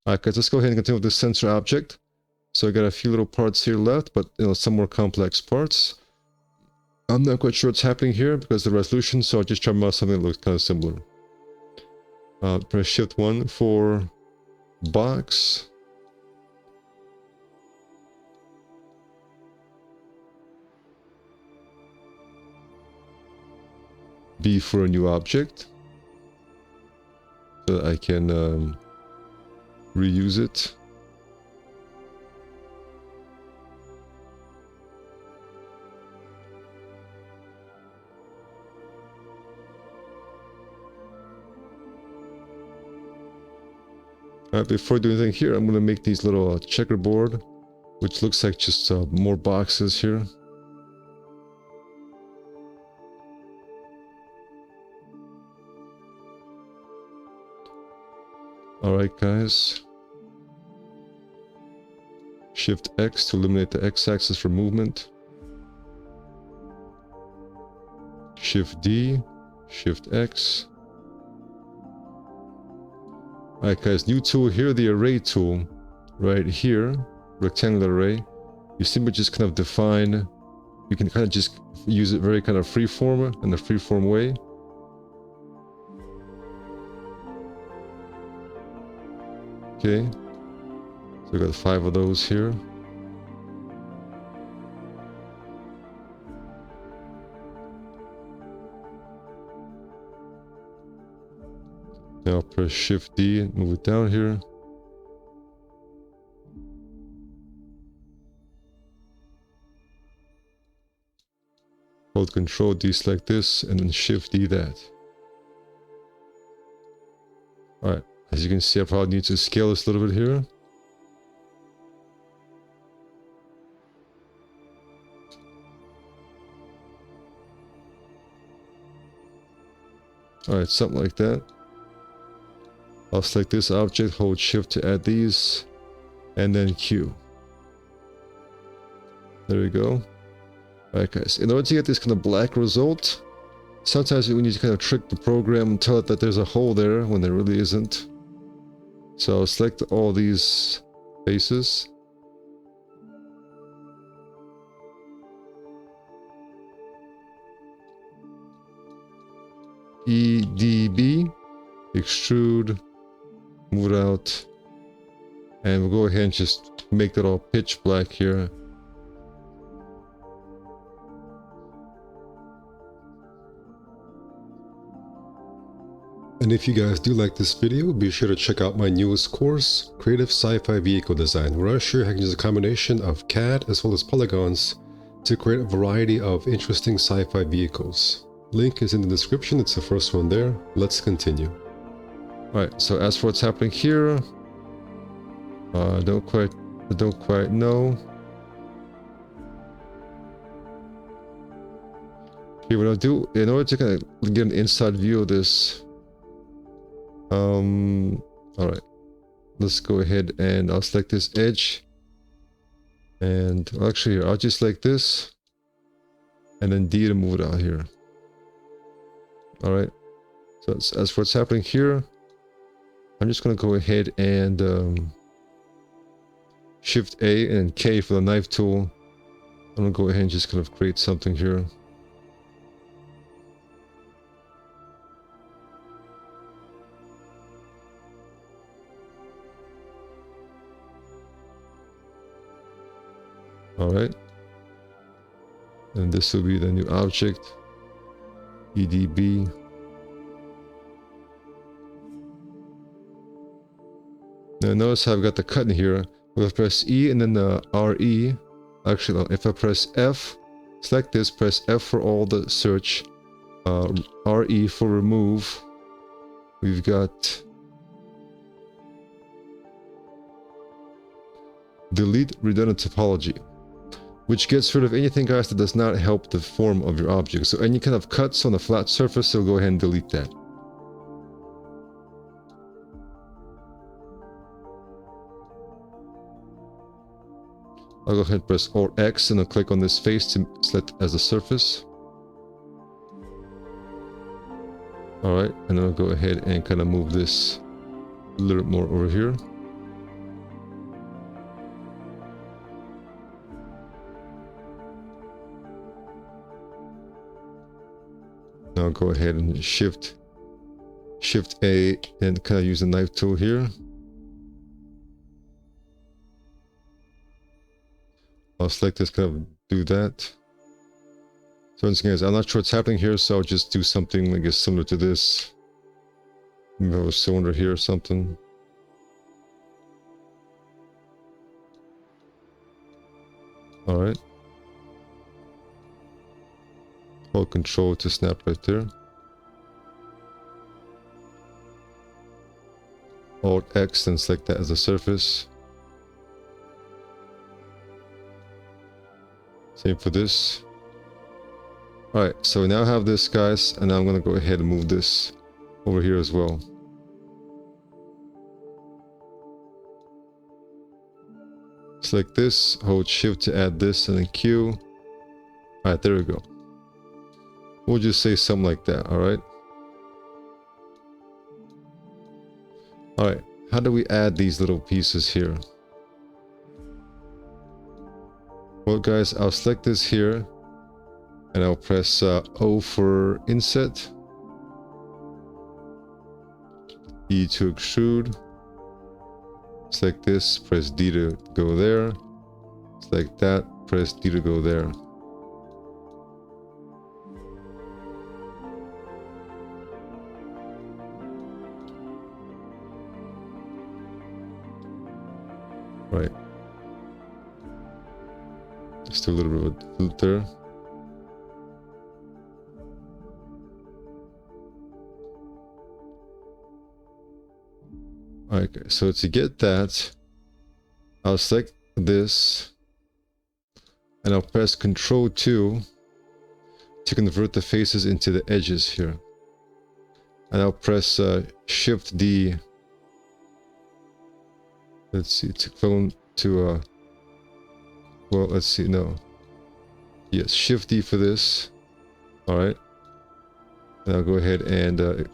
Alright guys, let's go ahead and continue with this sensor object. So I got a few little parts here left, but some more complex parts. I'm not quite sure what's happening here because of the resolution, so I'll just try to model something that looks kind of similar. Press Shift 1 for box. B for a new object. So that I can reuse it. Alright, before doing anything here, I'm going to make these little checkerboard, which looks like just more boxes here. Alright guys. Shift X to eliminate the X-axis for movement. Shift D, Shift X. Alright guys, new tool here, the array tool. Right here, rectangular array. You simply just kind of define, you can kind of just use it very kind of freeform, in a freeform way. Okay, so we got 5 of those here. Now press Shift D and move it down here. Hold Control D, select this, and then Shift D that. Alright, as you can see, I probably need to scale this a little bit here. Alright, something like that. I'll select this object, hold Shift to add these, and then Q. There we go. Alright guys, in order to get this kind of black result, sometimes we need to kind of trick the program and tell it that there's a hole there when there really isn't. So I'll select all these faces. EDB, extrude, move it out, and we'll go ahead and just make that all pitch black here. And if you guys do like this video, be sure to check out my newest course, Creative Sci-Fi Vehicle Design, where I show you how you can use a combination of CAD as well as polygons to create a variety of interesting sci-fi vehicles. Link is in the description, it's the first one there. Let's continue. Alright, so as for what's happening here, I don't quite know. Okay, what I'll do, in order to kind of get an inside view of this, alright, let's go ahead and I'll select this edge, and actually I'll just select this, and then D to move it out here. Alright, so as for what's happening here, I'm just going to go ahead and Shift A and K for the knife tool. I'm going to go ahead and just kind of create something here. Alright, and this will be the new object, EDB. Now notice how I've got the cut in here. If I press E and then the RE, actually if I press F, select this, press F for all the search, RE for remove, we've got delete redundant topology, which gets rid of anything, guys, that does not help the form of your object. So any kind of cuts on a flat surface, so go ahead and delete that. I'll go ahead and press Alt X and I'll click on this face to select as a surface. Alright, and then I'll go ahead and kind of move this a little bit more over here. Now go ahead and shift A and kind of use the knife tool here. I'll select this, kind of do that. So once again, guys, I'm not sure what's happening here, so I'll just do something, I guess, similar to this. Maybe have a cylinder here or something. Alright. Hold Control to snap right there. Alt X and select that as a surface. Same for this. Alright, so we now have this, guys, and now I'm going to go ahead and move this over here as well. Select this, hold Shift to add this, and then Q. Alright, there we go. We'll just say something like that, alright? Alright, how do we add these little pieces here? Well, guys, I'll select this here, and I'll press O for inset, E to extrude. Select this, press D to go there. Select that, press D to go there. Right. Just do a little bit of a flute there. Okay, so to get that, I'll select this and I'll press Ctrl 2 to convert the faces into the edges here. And I'll press Shift D. Let's see, to clone to well, let's see, no. Yes, Shift D for this. Alright. And I'll go ahead and okay,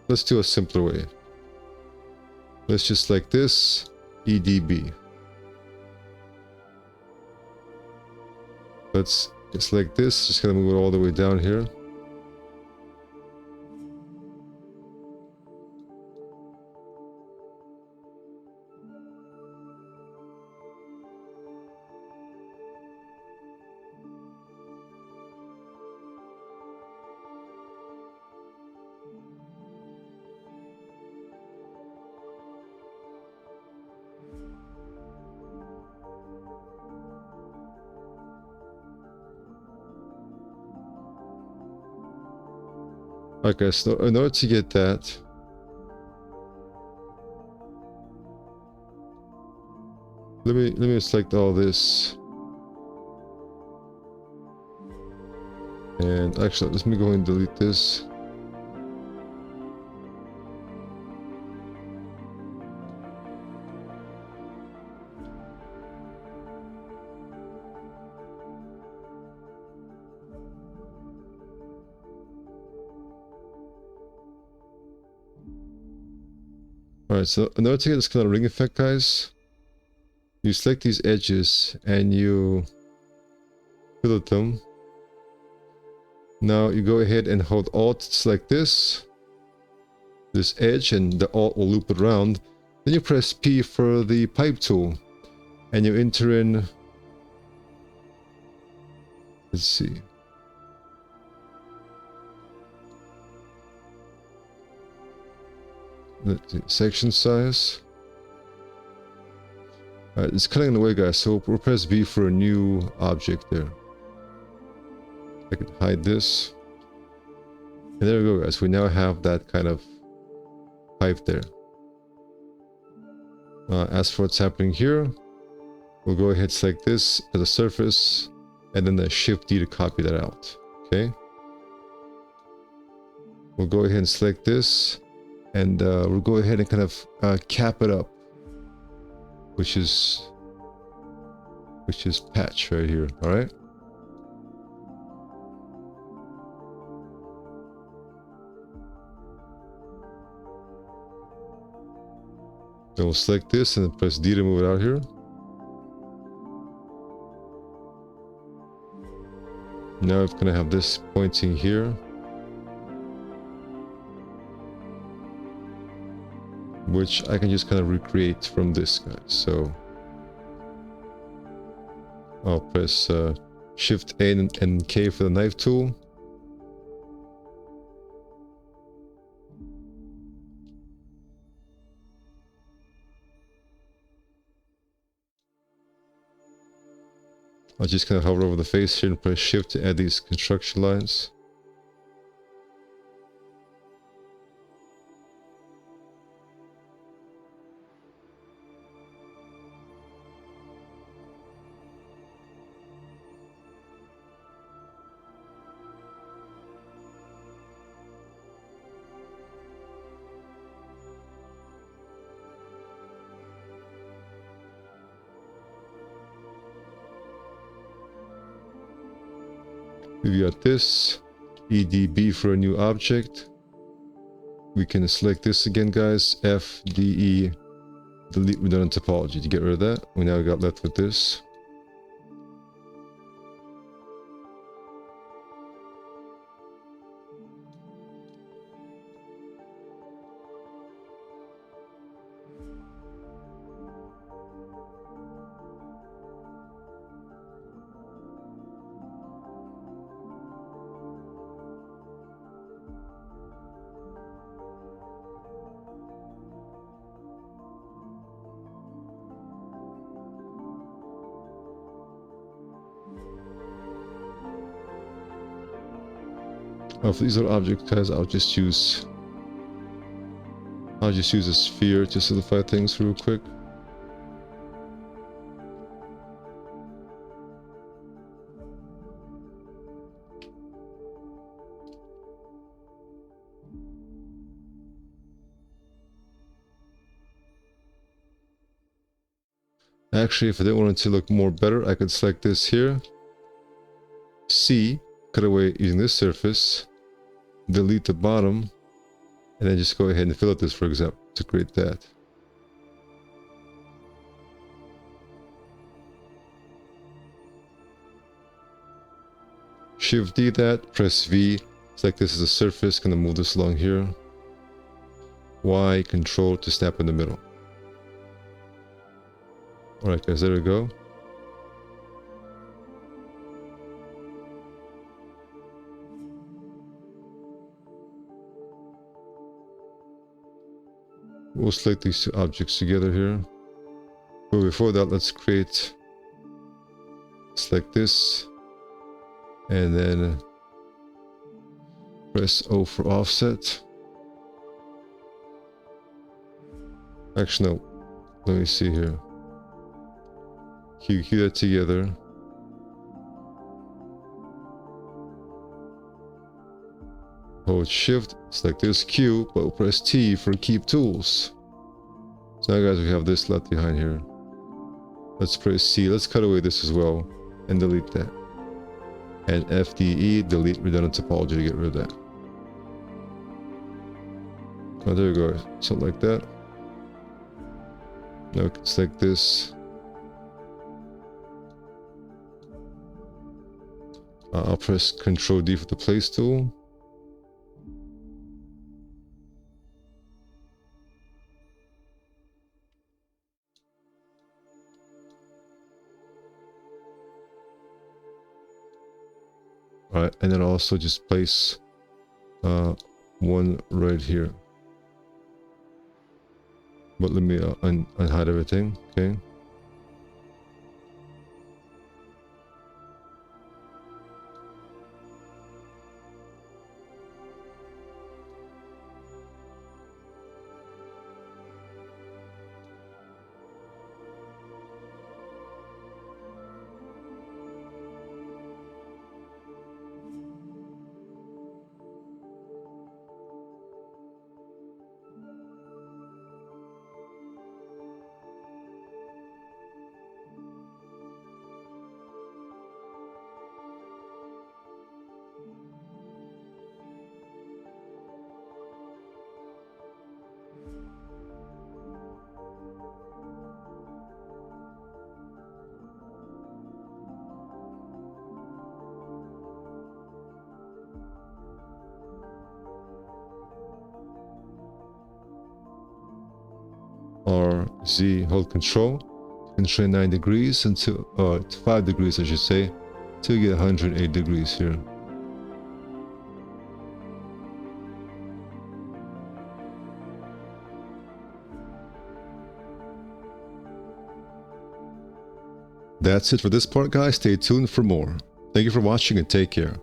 let's do a simpler way. Let's just like this, EDB. Let's just like this, just gonna move it all the way down here. Okay, so in order to get that, let me select all this, and actually let me go and delete this. Alright, so in order to get this kind of ring effect, guys, you select these edges and you fillet them. Now you go ahead and hold Alt to select this edge, and the Alt will loop it around. Then you press P for the pipe tool and you enter in, let's see, section size. Alright, it's cutting away, guys, so we'll press B for a new object there. I can hide this. And there we go, guys. We now have that kind of pipe there. As for what's happening here, we'll go ahead and select this as a surface, and then the Shift D to copy that out. Okay. We'll go ahead and select this, and we'll go ahead and kind of cap it up, which is patch right here. All right. Then we'll select this and then press D to move it out here. Now I'm gonna have this pointing here. which I can just kind of recreate from this guy. So I'll press Shift A and K for the knife tool. I'll just kind of hover over the face here and press Shift to add these construction lines. We've got this, EDB for a new object. We can select this again, guys, FDE, delete redundant topology to get rid of that. We now got left with this. For these other objects, guys, I'll just use a sphere to solidify things real quick. Actually, if I didn't want it to look more better, I could select this here, C, cut away using this surface, delete the bottom, and then just go ahead and fill out this, for example, to create that. Shift D that, press V, select this as a surface, gonna move this along here. Y, Control to snap in the middle. Alright guys, there we go. We'll select these two objects together here. But before that, let's select this, and then press O for offset. Actually, no. Let me see here. Cue that together. Hold Shift, select this Q, but we'll press T for Keep Tools. So now guys, we have this left behind here. Let's press C, let's cut away this as well, and delete that. And FDE, delete redundant topology to get rid of that. Oh, there we go, something like that. Now we can select this. I'll press Ctrl D for the place tool. Alright, and then also just place one right here. But let me unhide everything, okay? RZ, hold control, and train 9 degrees until 5 degrees I should say, till you get 108 degrees here. That's it for this part, guys. Stay tuned for more. Thank you for watching and take care.